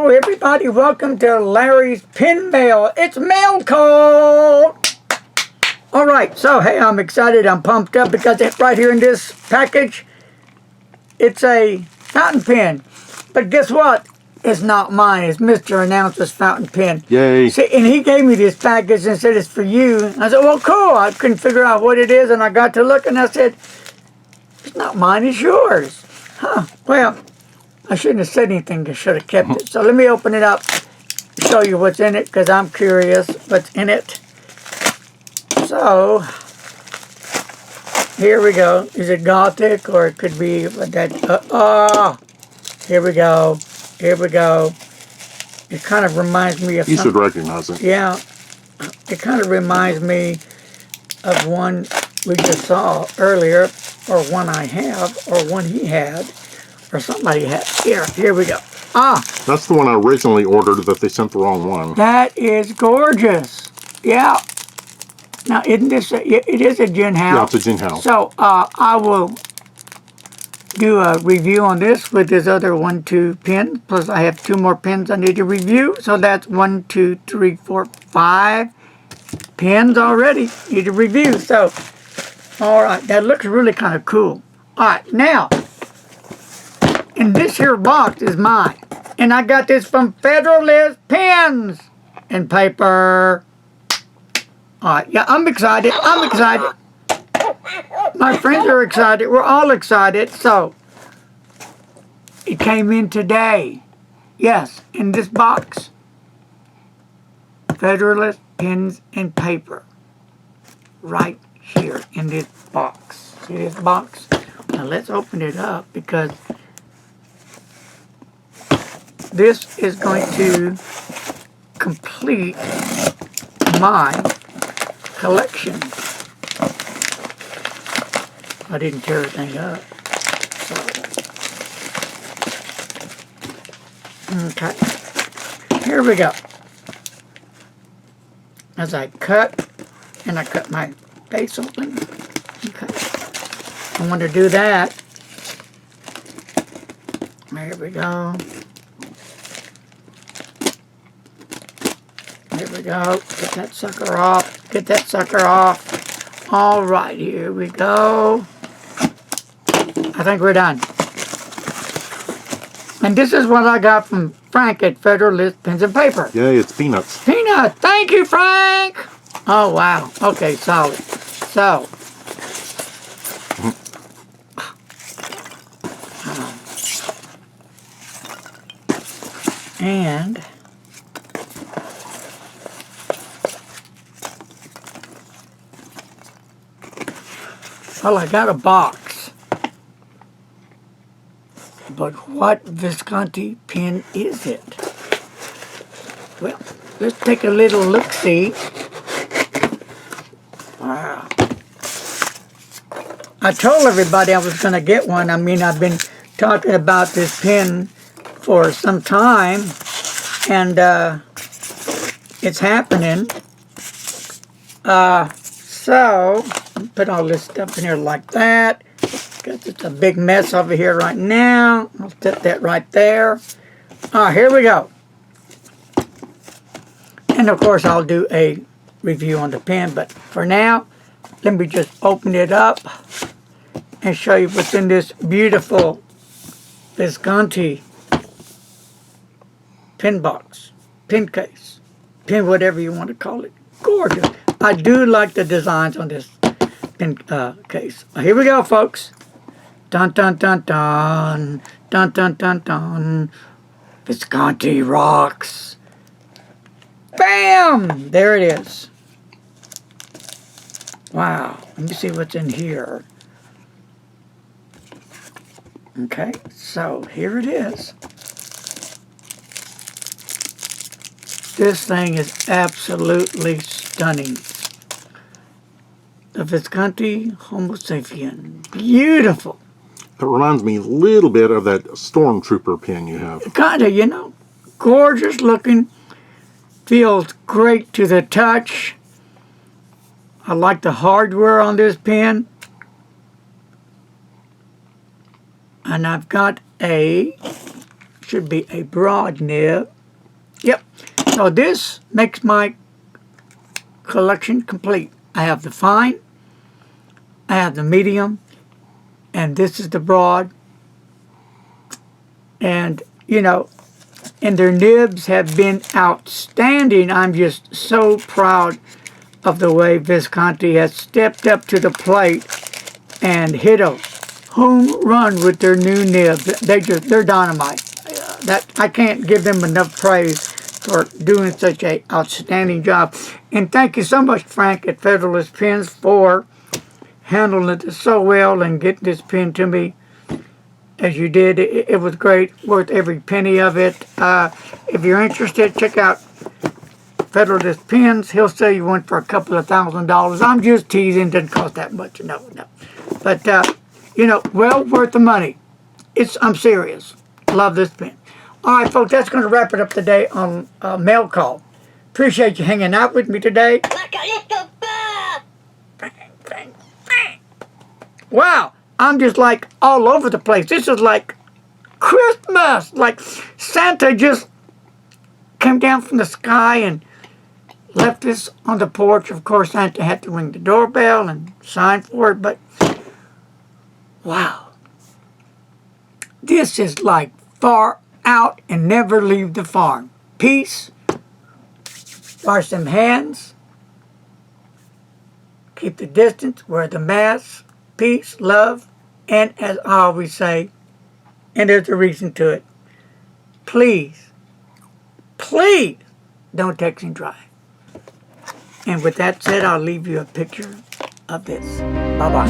Hello, everybody. Welcome to Larry's Pen Mail. It's mail call. All right. So, hey, I'm excited. I'm pumped up because it's right here in this package. It's a fountain pen. But guess what? It's not mine. It's Mr. Announcer's fountain pen. Yay. See, and he gave me this package and said it's for you. I said, well, cool. I couldn't figure out what it is, and I got to look, and I said, it's not mine. It's yours. Huh. Well, I shouldn't have said anything. I should have kept it. So let me open it up, show you what's in it, because I'm curious what's in it. So, here we go. Is it Gothic, or it could be that? Here we go. Here we go. It kind of reminds me of You should recognize it. Yeah. It kind of reminds me of one we just saw earlier, or one I have, or one he had, or somebody had. Here we go. That's the one I originally ordered that they sent the wrong one. That is gorgeous. Yeah. Now, isn't this it is a gin house? Yeah, it's a gin house. So, I will do a review on this with this other 1, 2 pens. Plus, I have 2 more pens I need to review. So, that's 1, 2, 3, 4, 5 pens already need to review. So, all right. That looks really kind of cool. All right. Now, and this here box is mine. And I got this from Federalist Pens and Paper. All right. Yeah, I'm excited. I'm excited. My friends are excited. We're all excited. So, it came in today. Yes, in this box. Federalist Pens and Paper. Right here in this box. See this box? Now, let's open it up because this is going to complete my collection. I didn't tear everything up. So. Okay. Here we go. As I cut, and I cut my face open. Okay. I want to do that. There we go. There we go. Get that sucker off. Get that sucker off. All right, here we go. I think we're done. And this is what I got from Frank at Federalist Pens and Paper. Yay, it's peanuts. Peanut. Thank you, Frank. Oh, wow. Okay, solid. So. And well, I got a box. But what Visconti pen is it? Well, let's take a little look-see. Wow. I told everybody I was going to get one. I mean, I've been talking about this pen for some time, and it's happening. So, put all this stuff in here like that. Because it's a big mess over here right now. I'll set that right there. Here we go. And of course, I'll do a review on the pen. But for now, let me just open it up and show you what's in this beautiful Visconti pen box, pen case, pen whatever you want to call it. Gorgeous. I do like the designs on this pen case. Here we go, folks. Dun dun dun dun dun dun dun dun. Visconti rocks. Bam! There it is. Wow. Let me see what's in here. Okay, so here it is. This thing is absolutely stunning. The Visconti Homo sapien. Beautiful. It reminds me a little bit of that Stormtrooper pen you have. Kind of, you know. Gorgeous looking. Feels great to the touch. I like the hardware on this pen. And I've got should be a broad nib. So this makes my collection complete. I have the fine, I have the medium, and this is the broad. And, you know, and their nibs have been outstanding. I'm just so proud of the way Visconti has stepped up to the plate and hit a home run with their new nibs. They're dynamite. That I can't give them enough praise for doing such a outstanding job. And thank you so much, Frank, at Federalist Pens for handling it so well and getting this pen to me as you did. It was great, worth every penny of it. If you're interested, check out Federalist Pens. He'll sell you one for a couple of $1,000s. I'm just teasing, doesn't cost that much, no. But, you know, well worth the money. I'm serious. Love this pen. All right, folks, that's going to wrap it up today on Mail Call. Appreciate you hanging out with me today. Wow, I'm just like all over the place. This is like Christmas. Like Santa just came down from the sky and left this on the porch. Of course, Santa had to ring the doorbell and sign for it, but wow. This is like far out and never leave the farm. Peace. Wash them hands. Keep the distance. Wear the mask. Peace, love, and as I always say, and there's a reason to it, please, please don't text and drive. And with that said, I'll leave you a picture of this. Bye-bye.